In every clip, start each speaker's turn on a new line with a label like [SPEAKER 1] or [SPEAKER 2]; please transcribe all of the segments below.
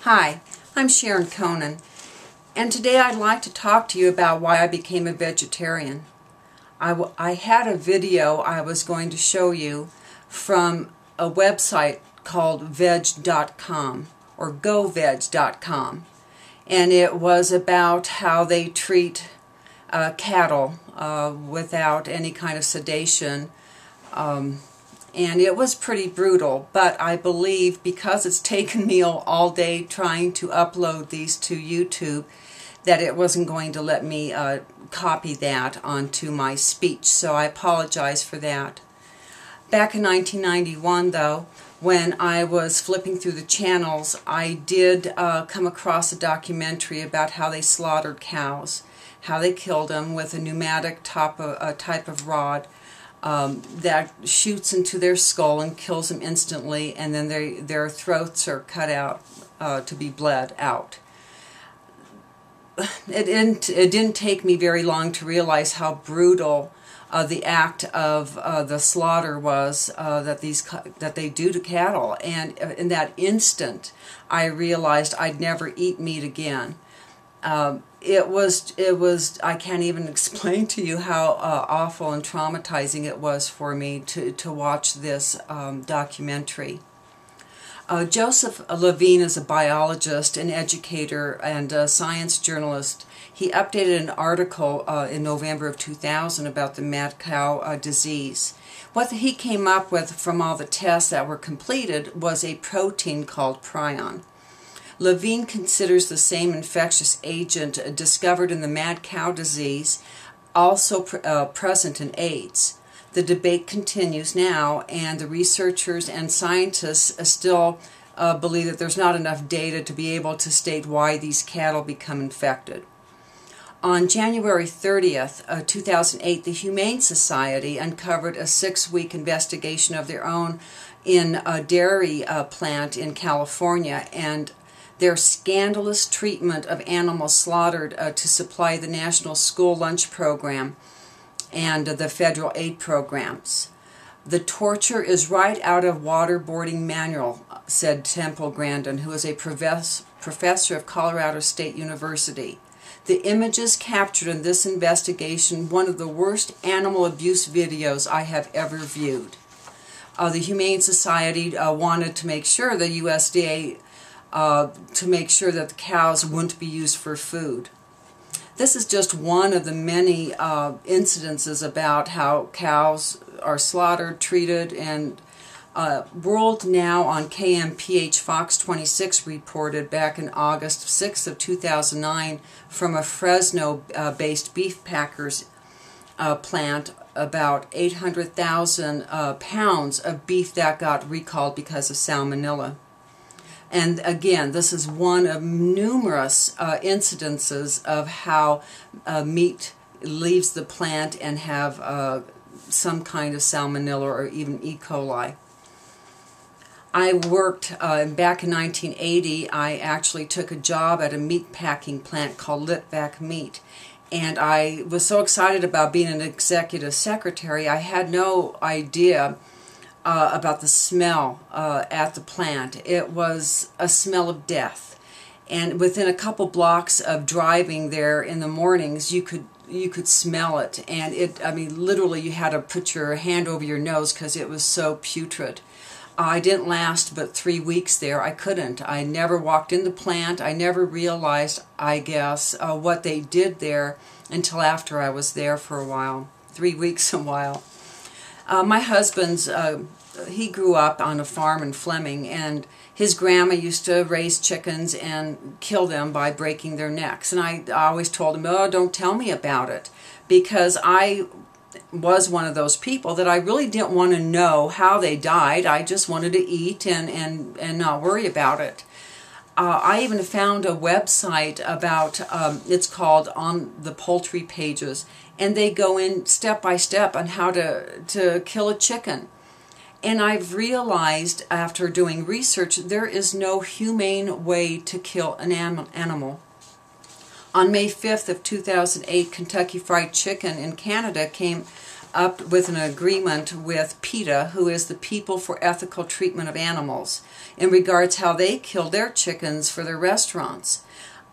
[SPEAKER 1] Hi, I'm Sharon Conan, and today I'd like to talk to you about why I became a vegetarian. I had a video I was going to show you from a website called veg.com or goveg.com, and it was about how they treat cattle without any kind of sedation. And it was pretty brutal, but I believe because it's taken me all day trying to upload these to YouTube, that it wasn't going to let me copy that onto my speech, so I apologize for that. Back in 1991, though, when I was flipping through the channels, I did come across a documentary about how they slaughtered cows, how they killed them with a pneumatic type of rod that shoots into their skull and kills them instantly, and then their throats are cut out to be bled out. It didn't take me very long to realize how brutal the act of the slaughter was that they do to cattle, and in that instant I realized I'd never eat meat again. It was, I can't even explain to you how awful and traumatizing it was for me to watch this documentary. Joseph Levine is a biologist, an educator, and a science journalist. He updated an article in November of 2000 about the mad cow disease. What he came up with from all the tests that were completed was a protein called prion. Levine considers the same infectious agent discovered in the mad cow disease also present in AIDS. The debate continues now, and the researchers and scientists still believe that there's not enough data to be able to state why these cattle become infected. On January 30th, 2008, the Humane Society uncovered a 6-week investigation of their own in a dairy plant in California, and their scandalous treatment of animals slaughtered to supply the National School Lunch Program and the federal aid programs. The torture is right out of waterboarding manual, said Temple Grandin, who is a professor of Colorado State University. The images captured in this investigation, one of the worst animal abuse videos I have ever viewed. The Humane Society wanted to make sure the USDA to make sure that the cows wouldn't be used for food. This is just one of the many incidences about how cows are slaughtered, treated, and World Now on KMPH Fox 26 reported back in August 6th of 2009 from a Fresno-based beef packers plant about 800,000 pounds of beef that got recalled because of salmonella. And again, this is one of numerous incidences of how meat leaves the plant and have some kind of salmonella or even E. coli. I worked, back in 1980, I actually took a job at a meat packing plant called Litvak Meat. And I was so excited about being an executive secretary, I had no idea about the smell at the plant. It was a smell of death, and within a couple blocks of driving there in the mornings, you could smell it, and I mean, literally, you had to put your hand over your nose because it was so putrid. I didn't last but 3 weeks there. I couldn't. I never walked in the plant. I never realized, I guess, what they did there until after I was there for a while. 3 weeks a while. My husband's, he grew up on a farm in Fleming, and his grandma used to raise chickens and kill them by breaking their necks. And I always told him, oh, don't tell me about it, because I was one of those people that I really didn't want to know how they died. I just wanted to eat and not worry about it. I even found a website about, it's called On the Poultry Pages, and they go in step by step on how to kill a chicken. And I've realized after doing research, there is no humane way to kill an animal. On May 5th of 2008, Kentucky Fried Chicken in Canada came up with an agreement with PETA, who is the People for Ethical Treatment of Animals, in regards how they kill their chickens for their restaurants.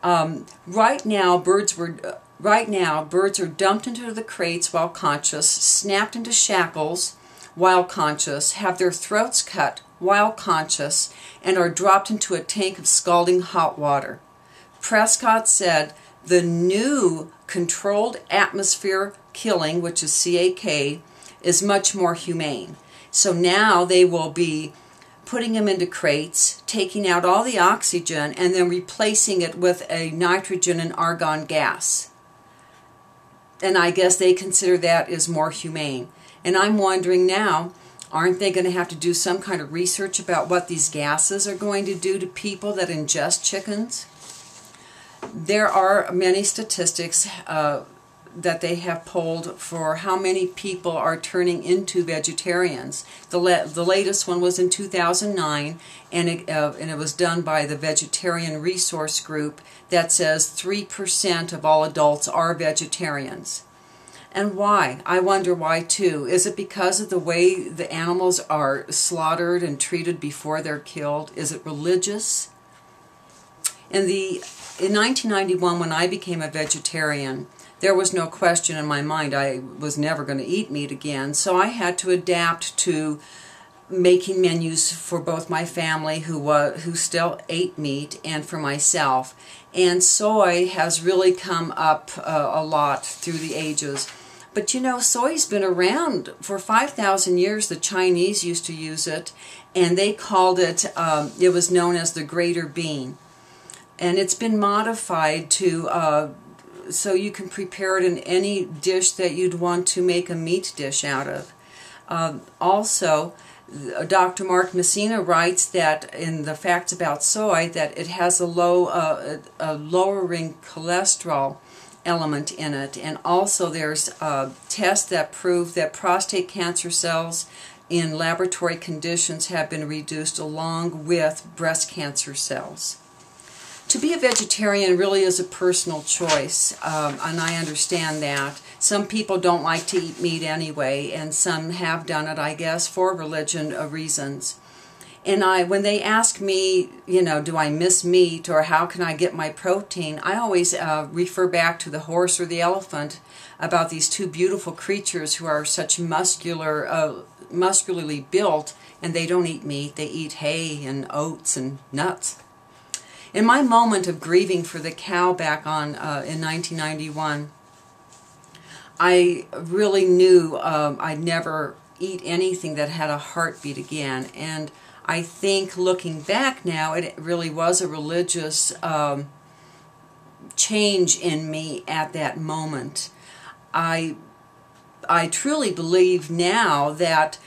[SPEAKER 1] Right now, birds are dumped into the crates while conscious, snapped into shackles while conscious, have their throats cut while conscious, and are dropped into a tank of scalding hot water. Prescott said the new controlled atmosphere killing, which is CAK, is much more humane. So now they will be putting them into crates, taking out all the oxygen, and then replacing it with a nitrogen and argon gas. And I guess they consider that is more humane. And I'm wondering now, aren't they going to have to do some kind of research about what these gases are going to do to people that ingest chickens? There are many statistics that they have polled for how many people are turning into vegetarians. The latest one was in 2009, and it was done by the Vegetarian Resource Group that says 3% of all adults are vegetarians. And why? I wonder why too. Is it because of the way the animals are slaughtered and treated before they're killed? Is it religious? In 1991, when I became a vegetarian, there was no question in my mind I was never going to eat meat again, so I had to adapt to making menus for both my family who still ate meat and for myself. And soy has really come up a lot through the ages. But you know, soy's been around for 5,000 years. The Chinese used to use it, and they called it, it was known as the greater bean. And it's been modified to so you can prepare it in any dish that you'd want to make a meat dish out of. Also, Dr. Mark Messina writes that in the facts about soy that it has a lowering cholesterol element in it, and also there's tests that prove that prostate cancer cells in laboratory conditions have been reduced along with breast cancer cells. To be a vegetarian really is a personal choice, and I understand that. Some people don't like to eat meat anyway, and some have done it, I guess, for religion reasons. And when they ask me, you know, do I miss meat or how can I get my protein, I always refer back to the horse or the elephant about these two beautiful creatures who are such muscularly built, and they don't eat meat. They eat hay and oats and nuts. In my moment of grieving for the cow back in 1991, I really knew I'd never eat anything that had a heartbeat again. And I think looking back now, it really was a religious change in me at that moment. I truly believe now that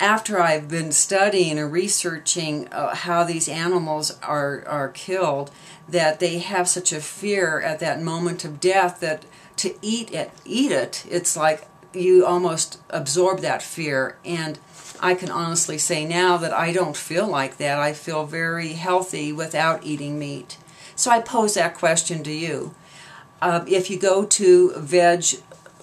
[SPEAKER 1] after I've been studying and researching how these animals are killed, that they have such a fear at that moment of death that to eat it, it's like you almost absorb that fear. And I can honestly say now that I don't feel like that. I feel very healthy without eating meat. So I pose that question to you. If you go to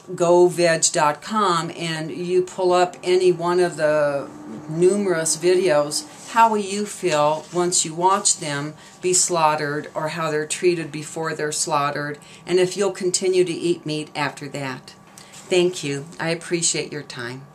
[SPEAKER 1] goveg.com and you pull up any one of the numerous videos, how will you feel once you watch them be slaughtered, or how they're treated before they're slaughtered, and if you'll continue to eat meat after that? Thank you. I appreciate your time.